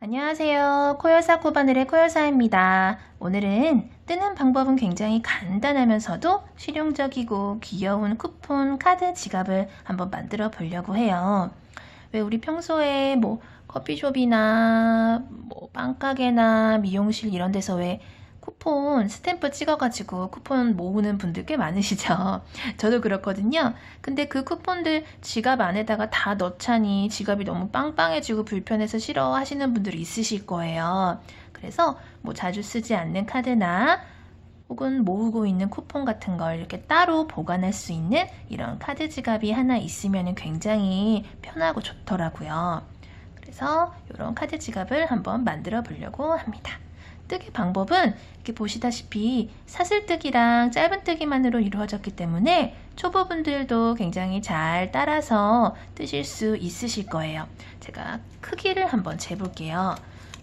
안녕하세요. 코열사 코바늘의 코열사입니다. 오늘은 뜨는 방법은 굉장히 간단하면서도 실용적이고 귀여운 쿠폰 카드 지갑을 한번 만들어 보려고 해요. 왜 우리 평소에 뭐 커피숍이나 뭐 빵가게나 미용실 이런 데서 왜 쿠폰 스탬프 찍어가지고 쿠폰 모으는 분들 꽤 많으시죠? 저도 그렇거든요. 근데 그 쿠폰들 지갑 안에다가 다 넣자니 지갑이 너무 빵빵해지고 불편해서 싫어하시는 분들이 있으실 거예요. 그래서 뭐 자주 쓰지 않는 카드나 혹은 모으고 있는 쿠폰 같은 걸 이렇게 따로 보관할 수 있는 이런 카드 지갑이 하나 있으면 굉장히 편하고 좋더라고요. 그래서 이런 카드 지갑을 한번 만들어 보려고 합니다. 뜨기 방법은 이렇게 보시다시피 사슬뜨기랑 짧은뜨기만으로 이루어졌기 때문에 초보분들도 굉장히 잘 따라서 뜨실 수 있으실 거예요. 제가 크기를 한번 재볼게요.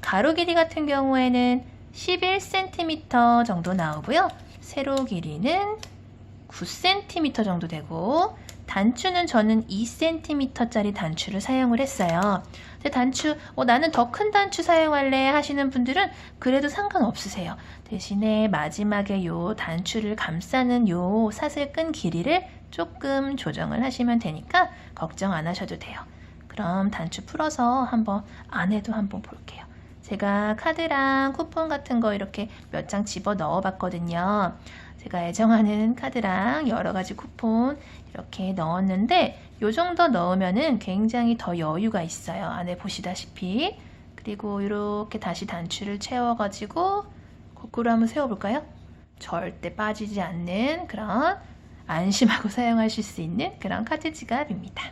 가로 길이 같은 경우에는 11cm 정도 나오고요. 세로 길이는 9cm 정도 되고 단추는 저는 2cm짜리 단추를 사용을 했어요. 근데 단추, 나는 더 큰 단추 사용할래 하시는 분들은 그래도 상관없으세요. 대신에 마지막에 요 단추를 감싸는 요 사슬 끈 길이를 조금 조정을 하시면 되니까 걱정 안 하셔도 돼요. 그럼 단추 풀어서 한번 안에도 한번 볼게요. 제가 카드랑 쿠폰 같은 거 이렇게 몇 장 집어 넣어 봤거든요. 제가 애정하는 카드랑 여러 가지 쿠폰 이렇게 넣었는데 요 정도 넣으면은 굉장히 더 여유가 있어요. 안에 보시다시피. 그리고 이렇게 다시 단추를 채워가지고 거꾸로 한번 세워볼까요? 절대 빠지지 않는 그런 안심하고 사용하실 수 있는 그런 카드 지갑입니다.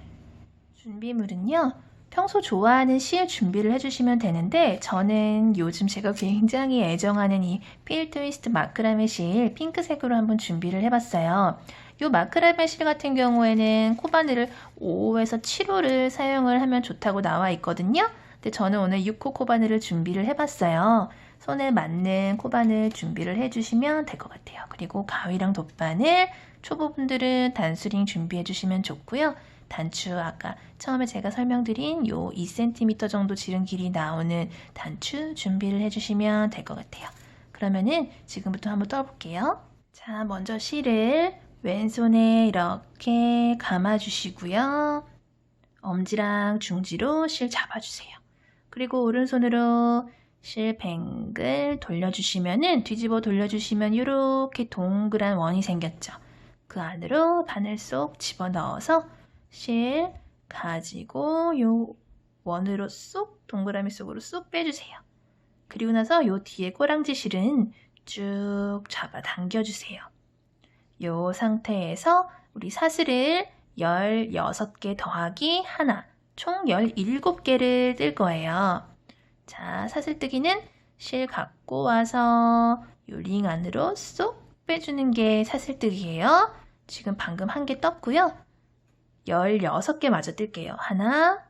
준비물은요. 평소 좋아하는 실 준비를 해주시면 되는데 저는 요즘 제가 굉장히 애정하는 이 필 트위스트 마크라메 실 핑크색으로 한번 준비를 해봤어요. 이 마크라메 실 같은 경우에는 코바늘을 5호에서 7호를 사용을 하면 좋다고 나와 있거든요. 근데 저는 오늘 6호 코바늘을 준비를 해봤어요. 손에 맞는 코바늘 준비를 해주시면 될 것 같아요. 그리고 가위랑 돗바늘, 초보분들은 단수링 준비해 주시면 좋고요. 단추 아까 처음에 제가 설명드린 요 2cm 정도 지름 길이 나오는 단추 준비를 해주시면 될 것 같아요. 그러면은 지금부터 한번 떠볼게요. 자, 먼저 실을 왼손에 이렇게 감아주시고요. 엄지랑 중지로 실 잡아주세요. 그리고 오른손으로 실 뱅글 돌려주시면은 뒤집어 돌려주시면 이렇게 동그란 원이 생겼죠. 그 안으로 바늘 쏙 집어넣어서 실 가지고 요 원으로 쏙 동그라미 속으로 쏙 빼주세요. 그리고 나서 요 뒤에 꼬랑지 실은 쭉 잡아 당겨주세요. 요 상태에서 우리 사슬을 16개 더하기 하나, 총 17개를 뜰 거예요. 자, 사슬뜨기는 실 갖고 와서 요 링 안으로 쏙 빼주는 게 사슬뜨기예요. 지금 방금 한 개 떴고요. 16개 마저 뜰게요. 하나,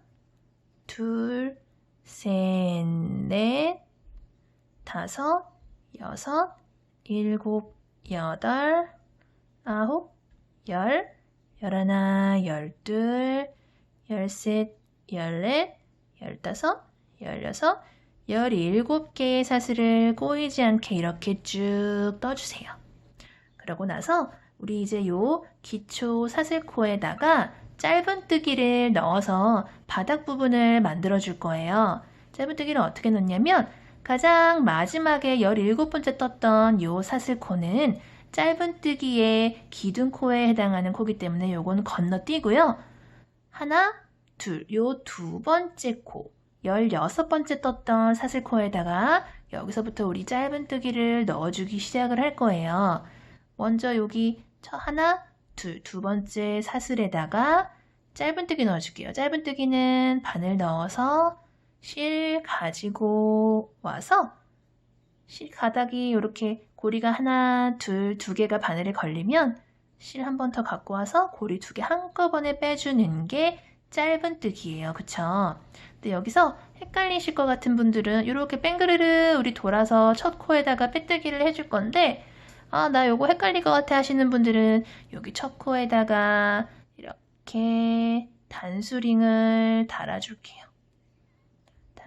둘, 셋, 넷, 다섯, 여섯, 일곱, 여덟, 아홉, 열, 열하나, 열둘, 열셋, 열넷, 열다섯, 열여섯, 17개의 사슬을 꼬이지 않게 이렇게 쭉 떠주세요. 그러고 나서 우리 이제 요 기초 사슬코에다가 짧은뜨기를 넣어서 바닥 부분을 만들어 줄 거예요. 짧은뜨기를 어떻게 넣냐면 가장 마지막에 17번째 떴던 요 사슬코는 짧은뜨기의 기둥코에 해당하는 코기 때문에 요건 건너뛰고요. 하나, 둘, 요 두 번째 코 16번째 떴던 사슬코에다가 여기서부터 우리 짧은뜨기를 넣어주기 시작을 할 거예요. 먼저 여기 하나, 둘, 두 번째 사슬에다가 짧은뜨기 넣어줄게요. 짧은뜨기는 바늘 넣어서 실 가지고 와서 실 가닥이 이렇게 고리가 하나, 둘, 두 개가 바늘에 걸리면 실 한 번 더 갖고 와서 고리 2개 한꺼번에 빼주는 게 짧은뜨기예요. 그쵸? 근데 여기서 헷갈리실 것 같은 분들은 이렇게 뺑그르르 우리 돌아서 첫 코에다가 빼뜨기를 해줄 건데 나 요거 헷갈릴 것 같아 하시는 분들은 여기 첫 코에다가 이렇게 단수링을 달아줄게요.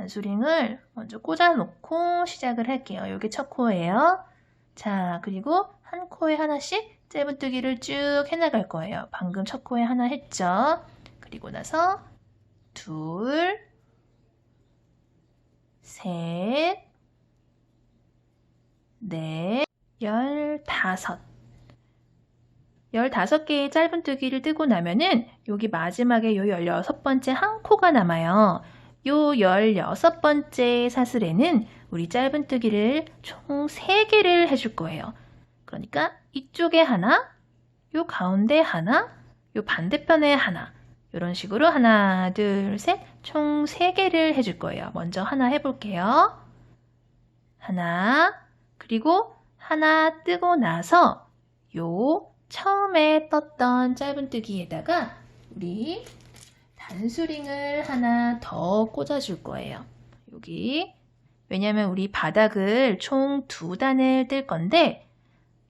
단수링을 먼저 꽂아놓고 시작을 할게요. 이게 첫 코예요. 자, 그리고 한 코에 하나씩 짧은뜨기를 쭉 해나갈 거예요. 방금 첫 코에 하나 했죠. 그리고 나서 둘, 셋, 넷, 15개의 짧은뜨기를 뜨고 나면은 여기 마지막에 요 16번째 한 코가 남아요. 요 16번째 사슬에는 우리 짧은뜨기를 총 3개를 해줄 거예요. 그러니까 이쪽에 하나, 요 가운데 하나, 요 반대편에 하나, 이런 식으로 하나, 둘, 셋, 총 3개를 해줄 거예요. 먼저 하나 해볼게요. 하나, 그리고 하나 뜨고 나서 요 처음에 떴던 짧은뜨기에다가 우리 단수링을 하나 더 꽂아줄 거예요. 여기. 왜냐면 우리 바닥을 총 2단을 뜰 건데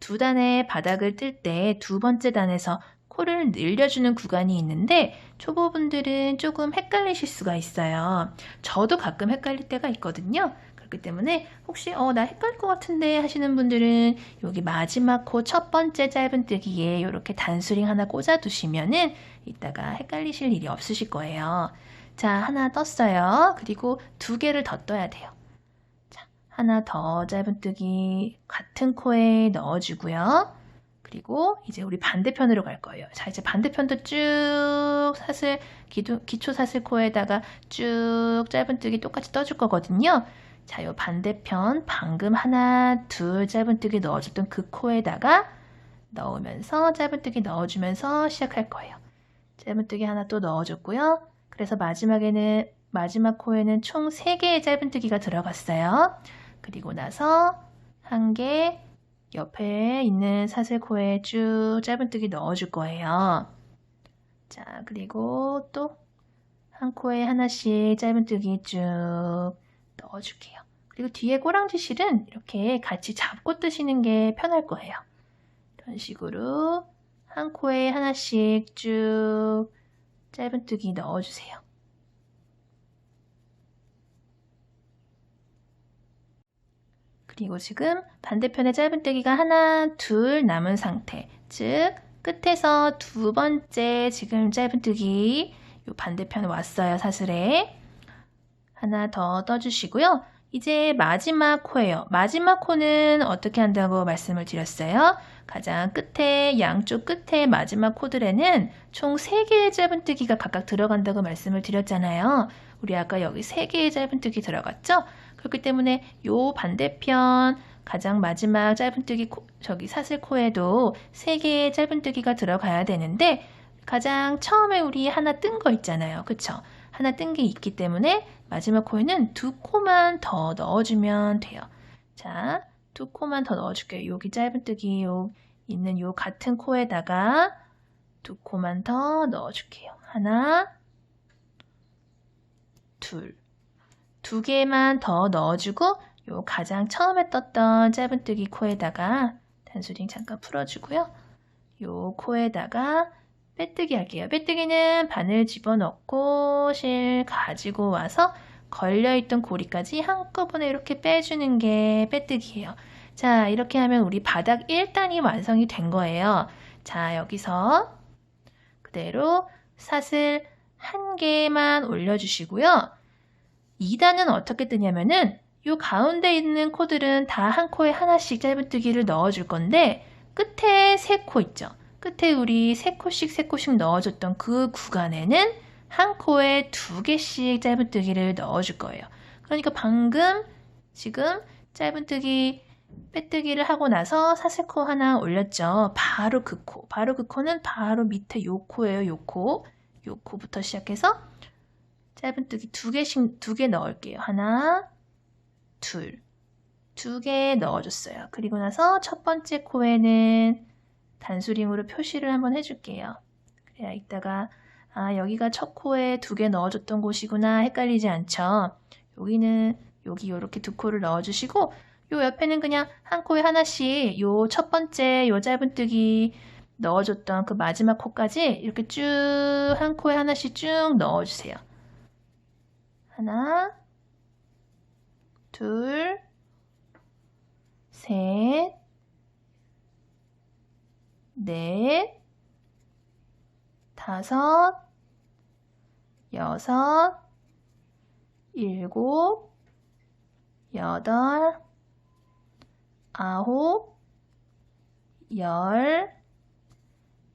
2단의 바닥을 뜰 때 2번째 단에서 코를 늘려주는 구간이 있는데 초보분들은 조금 헷갈리실 수가 있어요. 저도 가끔 헷갈릴 때가 있거든요. 그렇기 때문에 혹시 나 헷갈릴 것 같은데 하시는 분들은 여기 마지막 코 첫 번째 짧은뜨기에 이렇게 단수링 하나 꽂아두시면은 이따가 헷갈리실 일이 없으실 거예요. 자, 하나 떴어요. 그리고 2개를 더 떠야 돼요. 자, 하나 더 짧은뜨기 같은 코에 넣어주고요. 그리고 이제 우리 반대편으로 갈 거예요. 자, 이제 반대편도 쭉 사슬, 기초 사슬 코에다가 쭉 짧은뜨기 똑같이 떠줄 거거든요. 자, 요 반대편 방금 하나, 둘 짧은뜨기 넣어줬던 그 코에다가 넣으면서 짧은뜨기 넣어주면서 시작할 거예요. 짧은뜨기 하나 또 넣어줬고요. 그래서 마지막 코에는 총 3개의 짧은뜨기가 들어갔어요. 그리고 나서 한 개 옆에 있는 사슬코에 쭉 짧은뜨기 넣어줄 거예요. 자, 그리고 또 한 코에 하나씩 짧은뜨기 쭉 넣어줄게요. 그리고 뒤에 꼬랑지 실은 이렇게 같이 잡고 뜨시는 게 편할 거예요. 이런 식으로 한 코에 하나씩 쭉 짧은뜨기 넣어주세요. 그리고 지금 반대편에 짧은뜨기가 하나, 둘 남은 상태. 즉, 끝에서 2번째 지금 짧은뜨기 요 반대편 왔어요, 사슬에. 하나 더 떠주시고요. 이제 마지막 코예요. 마지막 코는 어떻게 한다고 말씀을 드렸어요? 가장 끝에, 양쪽 끝에 마지막 코들에는 총 3개의 짧은뜨기가 각각 들어간다고 말씀을 드렸잖아요. 우리 아까 여기 3개의 짧은뜨기 들어갔죠? 그렇기 때문에 요 반대편 가장 마지막 짧은뜨기 저기 사슬코에도 3개의 짧은뜨기가 들어가야 되는데 가장 처음에 우리 하나 뜬 거 있잖아요. 그쵸? 하나 뜬 게 있기 때문에 마지막 코에는 2코만 더 넣어주면 돼요. 자, 2코만 더 넣어줄게요. 여기 짧은뜨기 있는 요 같은 코에다가 2코만 더 넣어줄게요. 하나, 둘. 2개만 더 넣어주고 요 가장 처음에 떴던 짧은뜨기 코에다가 단수링 잠깐 풀어주고요. 요 코에다가 빼뜨기 할게요. 빼뜨기는 바늘 집어넣고 실 가지고 와서 걸려있던 고리까지 한꺼번에 이렇게 빼주는 게 빼뜨기예요. 자, 이렇게 하면 우리 바닥 1단이 완성이 된 거예요. 자, 여기서 그대로 사슬 1개만 올려주시고요. 2단은 어떻게 뜨냐면은 요 가운데 있는 코들은 다 한 코에 하나씩 짧은뜨기를 넣어줄 건데 끝에 3코 있죠. 끝에 우리 3코씩 넣어줬던 그 구간에는 한 코에 2개씩 짧은뜨기를 넣어줄 거예요. 그러니까 방금 지금 짧은뜨기 빼뜨기를 하고 나서 사슬코 하나 올렸죠. 바로 그 코는 바로 밑에 요 코예요. 요 코부터 시작해서 짧은뜨기 2개 넣을게요. 하나, 둘. 2개 넣어줬어요. 그리고 나서 첫 번째 코에는 단수링으로 표시를 한번 해줄게요. 그래야 이따가 여기가 첫 코에 2개 넣어줬던 곳이구나 헷갈리지 않죠. 여기는 여기 이렇게 2코를 넣어주시고 요 옆에는 그냥 한 코에 하나씩 요 첫 번째 요 짧은뜨기 넣어줬던 그 마지막 코까지 이렇게 쭉 한 코에 하나씩 쭉 넣어주세요. 하나, 둘, 셋, 넷, 다섯, 여섯, 일곱, 여덟, 아홉, 열,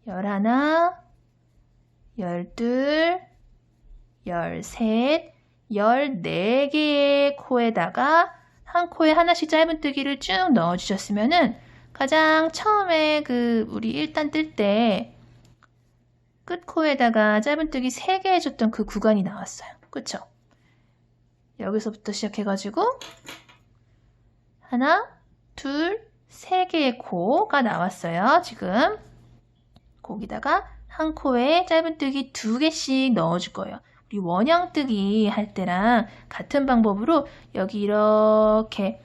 열하나, 열둘, 열셋, 14개의 코에다가 한 코에 하나씩 짧은뜨기를 쭉 넣어주셨으면은 가장 처음에 우리 1단 뜰 때 끝코에다가 짧은뜨기 3개 해줬던 그 구간이 나왔어요. 그쵸? 여기서부터 시작해가지고 하나, 둘, 3개의 코가 나왔어요. 지금 거기다가 한 코에 짧은뜨기 2개씩 넣어줄 거예요. 우리 원형뜨기 할 때랑 같은 방법으로 여기 이렇게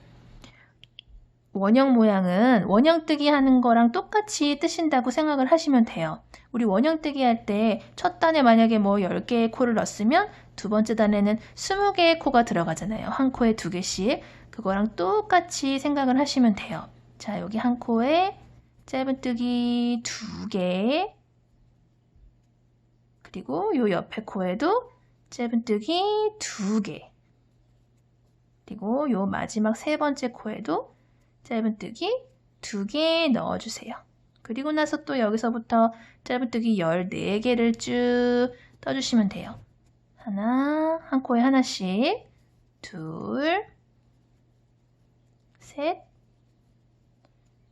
원형 모양은 원형뜨기 하는 거랑 똑같이 뜨신다고 생각을 하시면 돼요. 우리 원형뜨기 할 때 첫 단에 만약에 뭐 10개의 코를 넣었으면 두 번째 단에는 20개의 코가 들어가잖아요. 한 코에 2개씩. 그거랑 똑같이 생각을 하시면 돼요. 자, 여기 한 코에 짧은뜨기 2개, 그리고 요 옆에 코에도 짧은뜨기 2개, 그리고 요 마지막 세 번째 코에도 짧은뜨기 2개 넣어주세요. 그리고 나서 또 여기서부터 짧은뜨기 14개를 쭉 떠주시면 돼요. 하나, 한 코에 하나씩, 둘, 셋,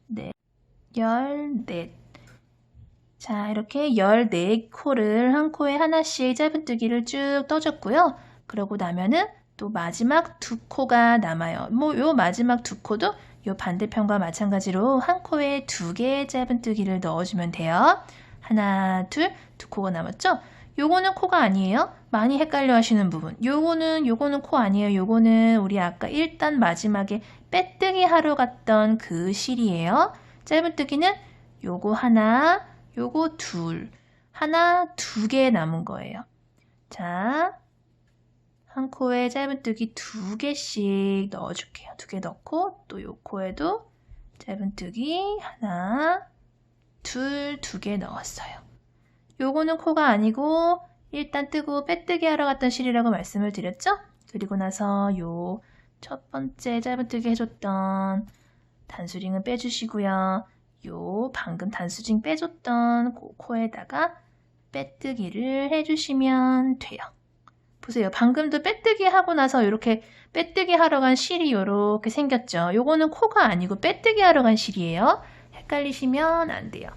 넷, 14. 자, 이렇게 14코를 한 코에 하나씩 짧은뜨기를 쭉 떠줬고요. 그러고 나면은 또 마지막 2코가 남아요. 요 마지막 2코도 요 반대편과 마찬가지로 한 코에 2개의 짧은뜨기를 넣어주면 돼요. 하나, 둘, 2코가 남았죠? 요거는 코가 아니에요. 많이 헷갈려 하시는 부분. 요거는 코 아니에요. 요거는 우리 아까 1단 마지막에 빼뜨기 하러 갔던 그 실이에요. 짧은뜨기는 요거 하나, 요거 둘, 하나, 2개 남은 거예요. 자, 한 코에 짧은뜨기 2개씩 넣어줄게요. 2개 넣고 또 요 코에도 짧은뜨기 하나, 둘, 2개 넣었어요. 요거는 코가 아니고 일단 뜨고 빼뜨기 하러 갔던 실이라고 말씀을 드렸죠? 그리고 나서 요 첫 번째 짧은뜨기 해줬던 단수링은 빼주시고요. 요 방금 단수링 빼줬던 그 코에다가 빼뜨기를 해주시면 돼요. 보세요. 방금도 빼뜨기 하고 나서 이렇게 빼뜨기 하러 간 실이 이렇게 생겼죠. 요거는 코가 아니고 빼뜨기 하러 간 실이에요. 헷갈리시면 안 돼요.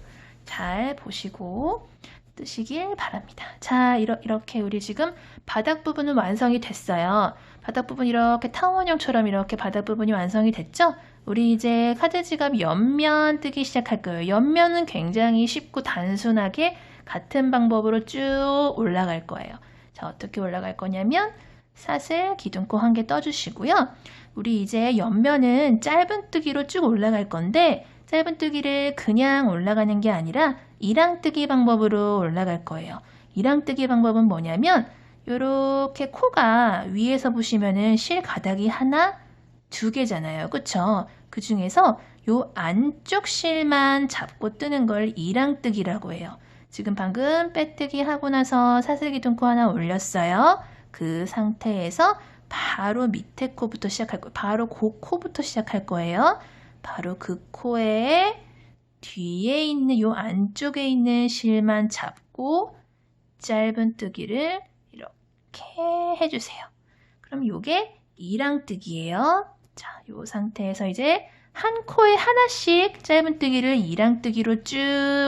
잘 보시고 뜨시길 바랍니다. 자, 이렇게 우리 지금 바닥 부분은 완성이 됐어요. 바닥 부분 이렇게 타원형처럼 이렇게 바닥 부분이 완성이 됐죠? 우리 이제 카드 지갑 옆면 뜨기 시작할 거예요. 옆면은 굉장히 쉽고 단순하게 같은 방법으로 쭉 올라갈 거예요. 자, 어떻게 올라갈 거냐면 사슬 기둥코 한 개 떠주시고요. 우리 이제 옆면은 짧은뜨기로 쭉 올라갈 건데 짧은뜨기를 그냥 올라가는 게 아니라 이랑뜨기 방법으로 올라갈 거예요. 이랑뜨기 방법은 뭐냐면 요렇게 코가 위에서 보시면은 실 가닥이 하나, 2개잖아요. 그쵸? 그 중에서 요 안쪽 실만 잡고 뜨는 걸 이랑뜨기라고 해요. 지금 방금 빼뜨기 하고 나서 사슬기둥코 하나 올렸어요. 그 상태에서 바로 밑에 코부터 시작할 거예요. 바로 그 코부터 시작할 거예요. 바로 그 코에 뒤에 있는 요 안쪽에 있는 실만 잡고 짧은뜨기를 이렇게 해주세요. 그럼 요게 이랑뜨기예요. 자, 요 상태에서 이제 한 코에 하나씩 짧은뜨기를 이랑뜨기로 쭉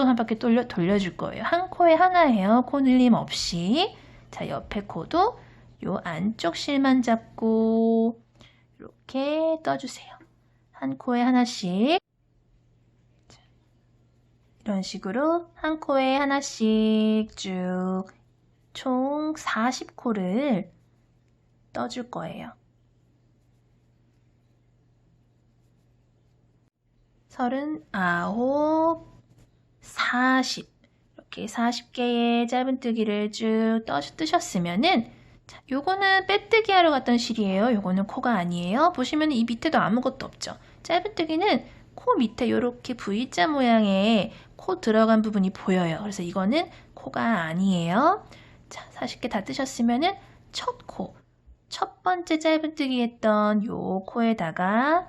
한 바퀴 돌려줄 거예요. 한 코에 하나예요. 코 늘림 없이. 자, 옆에 코도 요 안쪽 실만 잡고 이렇게 떠주세요. 한 코에 하나씩. 이런 식으로 한 코에 하나씩 쭉 총 40코를 떠줄 거예요. 39, 40 이렇게 40개의 짧은뜨기를 쭉 뜨셨으면은 자, 요거는 빼뜨기 하러 갔던 실이에요. 요거는 코가 아니에요. 보시면 이 밑에도 아무것도 없죠. 짧은뜨기는 코 밑에 이렇게 V자 모양의 코 들어간 부분이 보여요. 그래서 이거는 코가 아니에요. 자, 40개 다 뜨셨으면은 첫 코, 첫 번째 짧은뜨기 했던 요 코에다가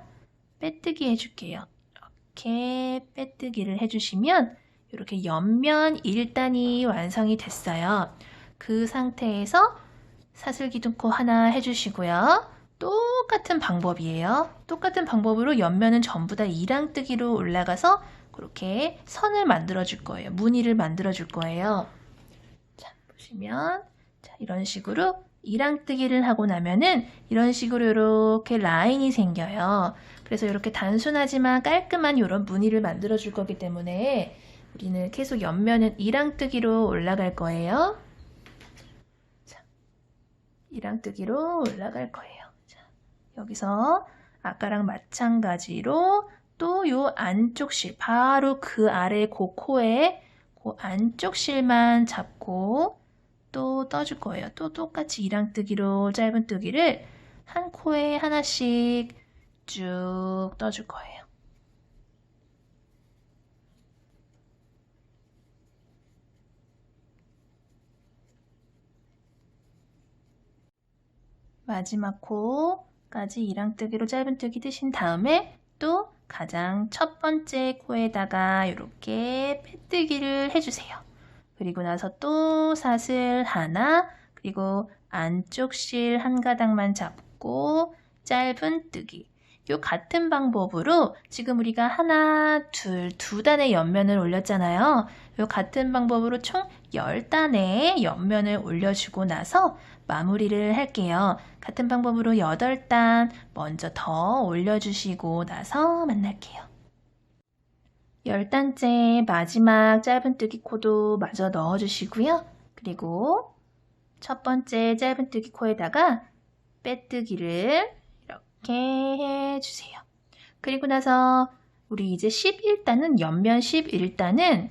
빼뜨기 해줄게요. 이렇게 빼뜨기를 해주시면 이렇게 옆면 1단이 완성이 됐어요. 그 상태에서 사슬기둥코 하나 해주시고요. 똑같은 방법이에요. 똑같은 방법으로 옆면은 전부 다 이랑뜨기로 올라가서 그렇게 선을 만들어 줄 거예요. 무늬를 만들어 줄 거예요. 자, 보시면 자, 이런 식으로 이랑뜨기를 하고 나면은 이런 식으로 이렇게 라인이 생겨요. 그래서 이렇게 단순하지만 깔끔한 이런 무늬를 만들어 줄 거기 때문에 우리는 계속 옆면은 이랑뜨기로 올라갈 거예요. 이랑뜨기로 올라갈 거예요. 자, 여기서 아까랑 마찬가지로 또 요 안쪽 실, 바로 그 아래 그 코에 그 안쪽 실만 잡고 또 떠줄 거예요. 또 똑같이 이랑뜨기로 짧은뜨기를 한 코에 하나씩 쭉 떠줄 거예요. 마지막 코까지 이랑뜨기로 짧은뜨기 뜨신 다음에 또 가장 첫 번째 코에다가 이렇게 빼뜨기를 해주세요. 그리고 나서 또 사슬 하나, 그리고 안쪽 실 한 가닥만 잡고 짧은뜨기. 요 같은 방법으로 지금 우리가 하나, 둘, 두 단의 옆면을 올렸잖아요. 요 같은 방법으로 총 10단의 옆면을 올려주고 나서 마무리를 할게요. 같은 방법으로 8단 먼저 더 올려주시고 나서 만날게요. 10단째 마지막 짧은뜨기 코도 마저 넣어주시고요. 그리고 첫 번째 짧은뜨기 코에다가 빼뜨기를 이렇게 해주세요. 그리고 나서 우리 이제 11단은 옆면 11단은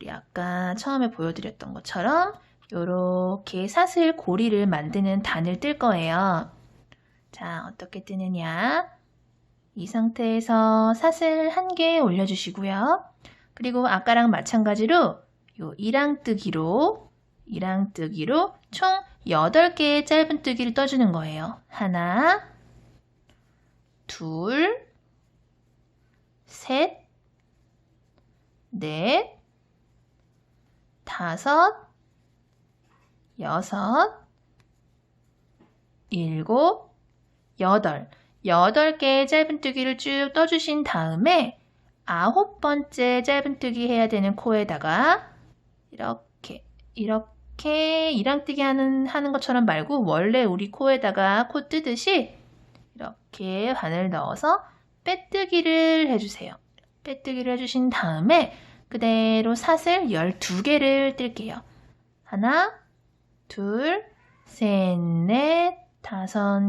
우리 아까 처음에 보여드렸던 것처럼 이렇게 사슬 고리를 만드는 단을 뜰 거예요. 자, 어떻게 뜨느냐? 이 상태에서 사슬 한 개 올려주시고요. 그리고 아까랑 마찬가지로 요 이랑뜨기로 총 8개의 짧은뜨기를 떠주는 거예요. 하나, 둘, 셋, 넷, 다섯, 여섯, 일곱, 여덟. 8개의 짧은뜨기를 쭉 떠주신 다음에 9번째 짧은뜨기 해야 되는 코에다가 이렇게 이랑뜨기 하는 것처럼 말고 원래 우리 코에다가 코 뜨듯이 이렇게 바늘 넣어서 빼뜨기를 해주세요. 빼뜨기를 해주신 다음에 그대로 사슬 12개를 뜰게요. 하나, 둘, 셋, 넷, 다섯,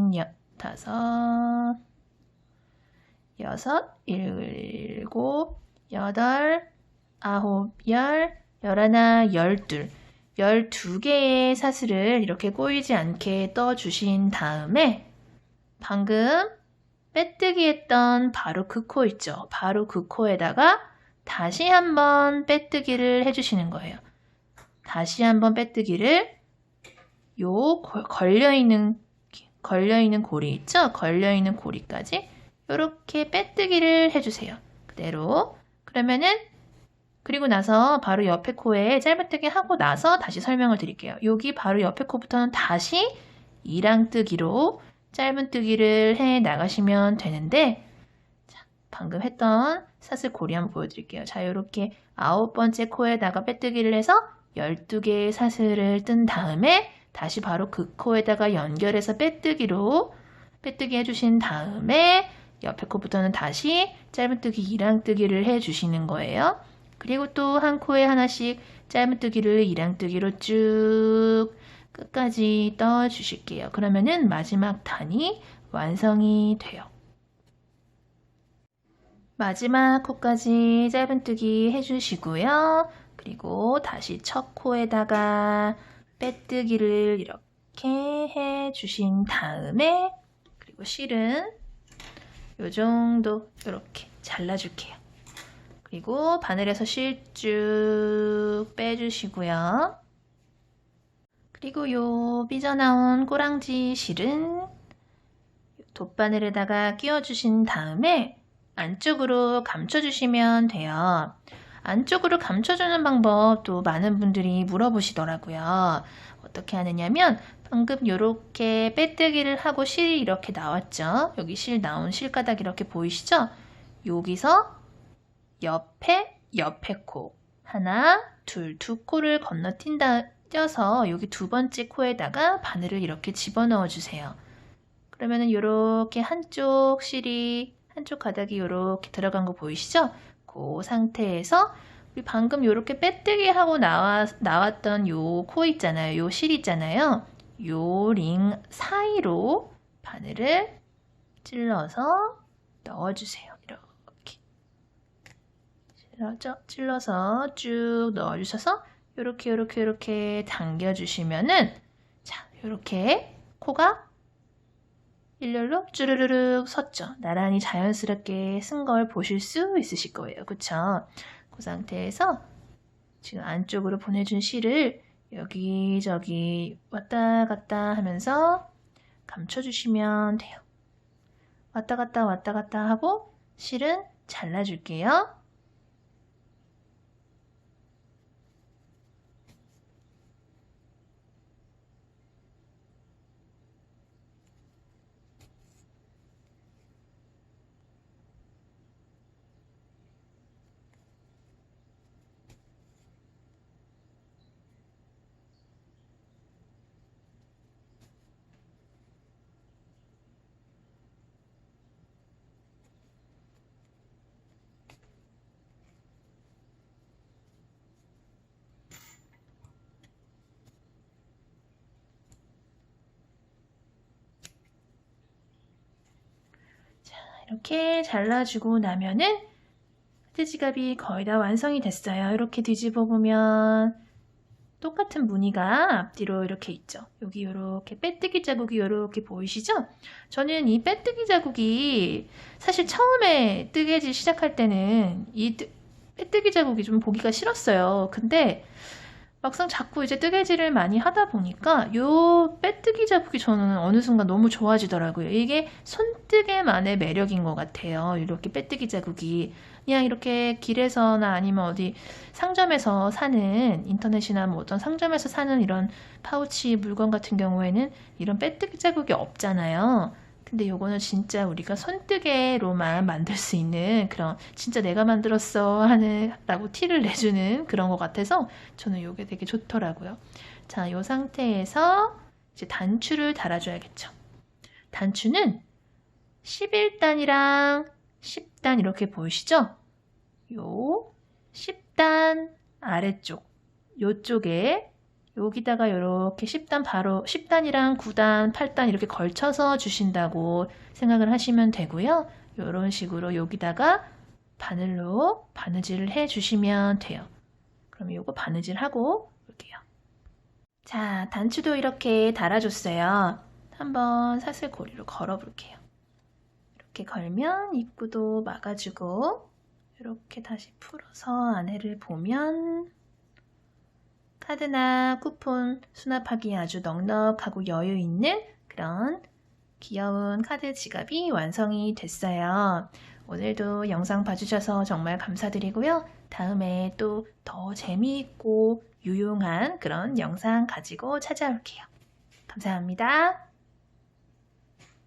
여섯, 일곱, 여덟, 아홉, 열, 열하나, 열둘. 12개의 사슬을 이렇게 꼬이지 않게 떠주신 다음에 방금 빼뜨기 했던 바로 그 코 있죠? 바로 그 코에다가 다시 한번 빼뜨기를 해주시는 거예요. 다시 한번 빼뜨기를 요 걸려있는 고리 있죠? 걸려있는 고리까지 이렇게 빼뜨기를 해주세요. 그대로. 그러면은 그리고 나서 바로 옆에 코에 짧은뜨기 하고 나서 다시 설명을 드릴게요. 여기 바로 옆에 코부터는 다시 이랑뜨기로 짧은뜨기를 해 나가시면 되는데 자, 방금 했던 사슬 고리 한번 보여드릴게요. 자, 이렇게 9번째 코에다가 빼뜨기를 해서 12개의 사슬을 뜬 다음에 다시 바로 그 코에다가 연결해서 빼뜨기로 빼뜨기 해주신 다음에 옆에 코부터는 다시 짧은뜨기 이랑뜨기를 해주시는 거예요. 그리고 또 한 코에 하나씩 짧은뜨기를 이랑뜨기로 쭉 끝까지 떠주실게요. 그러면은 마지막 단이 완성이 돼요. 마지막 코까지 짧은뜨기 해주시고요. 그리고 다시 첫 코에다가 빼뜨기를 이렇게 해주신 다음에 그리고 실은 요 정도 이렇게 잘라줄게요. 그리고 바늘에서 실 쭉 빼주시고요. 그리고 요 삐져나온 꼬랑지 실은 돗바늘에다가 끼워주신 다음에 안쪽으로 감춰주시면 돼요. 안쪽으로 감춰주는 방법 또 많은 분들이 물어보시더라고요. 어떻게 하느냐면 방금 이렇게 빼뜨기를 하고 실이 이렇게 나왔죠. 여기 실 나온 실가닥 이렇게 보이시죠? 여기서 옆에 코 하나, 둘, 두 코를 건너뛴다 여기 두 번째 코에다가 바늘을 이렇게 집어넣어 주세요. 그러면은 이렇게 한쪽 실이 한쪽 가닥이 이렇게 들어간 거 보이시죠? 그 상태에서 우리 방금 이렇게 빼뜨기 하고 나왔던 요 코 있잖아요. 요 실 있잖아요. 요 링 사이로 바늘을 찔러서 넣어주세요. 이렇게 찔러서 쭉 넣어주셔서 이렇게 당겨주시면은 자 이렇게 코가 일렬로 쭈르르륵 섰죠. 나란히 자연스럽게 쓴 걸 보실 수 있으실 거예요. 그쵸? 그 상태에서 지금 안쪽으로 보내준 실을 여기저기 왔다 갔다 하면서 감춰주시면 돼요. 왔다 갔다 하고 실은 잘라줄게요. 이렇게 잘라주고 나면은 카드 지갑이 거의 다 완성이 됐어요. 이렇게 뒤집어 보면 똑같은 무늬가 앞뒤로 이렇게 있죠. 여기 이렇게 빼뜨기 자국이 이렇게 보이시죠? 저는 이 빼뜨기 자국이 사실 처음에 뜨개질 시작할 때는 이 빼뜨기 자국이 좀 보기가 싫었어요. 근데 막상 자꾸 이제 뜨개질을 많이 하다 보니까 요 빼뜨기 자국이 저는 어느 순간 너무 좋아지더라고요. 이게 손뜨개만의 매력인 것 같아요. 이렇게 빼뜨기 자국이 그냥 이렇게 길에서나 아니면 어디 상점에서 사는 인터넷이나 뭐 어떤 상점에서 사는 이런 파우치 물건 같은 경우에는 이런 빼뜨기 자국이 없잖아요. 근데 요거는 진짜 우리가 손뜨개로만 만들 수 있는 그런 진짜 내가 만들었어 하는 라고 티를 내주는 그런 것 같아서 저는 요게 되게 좋더라고요. 자, 요 상태에서 이제 단추를 달아줘야겠죠. 단추는 11단이랑 10단 이렇게 보이시죠? 요 10단 아래쪽 요쪽에 여기다가 이렇게 10단 바로 10단이랑 9단, 8단 이렇게 걸쳐서 주신다고 생각을 하시면 되고요. 이런 식으로 여기다가 바늘로 바느질을 해 주시면 돼요. 그럼 이거 바느질하고 올게요. 자, 단추도 이렇게 달아줬어요. 한번 사슬고리로 걸어 볼게요. 이렇게 걸면 입구도 막아주고 이렇게 다시 풀어서 안에를 보면 카드나 쿠폰 수납하기에 아주 넉넉하고 여유 있는 그런 귀여운 카드 지갑이 완성이 됐어요. 오늘도 영상 봐주셔서 정말 감사드리고요. 다음에 또 더 재미있고 유용한 그런 영상 가지고 찾아올게요. 감사합니다.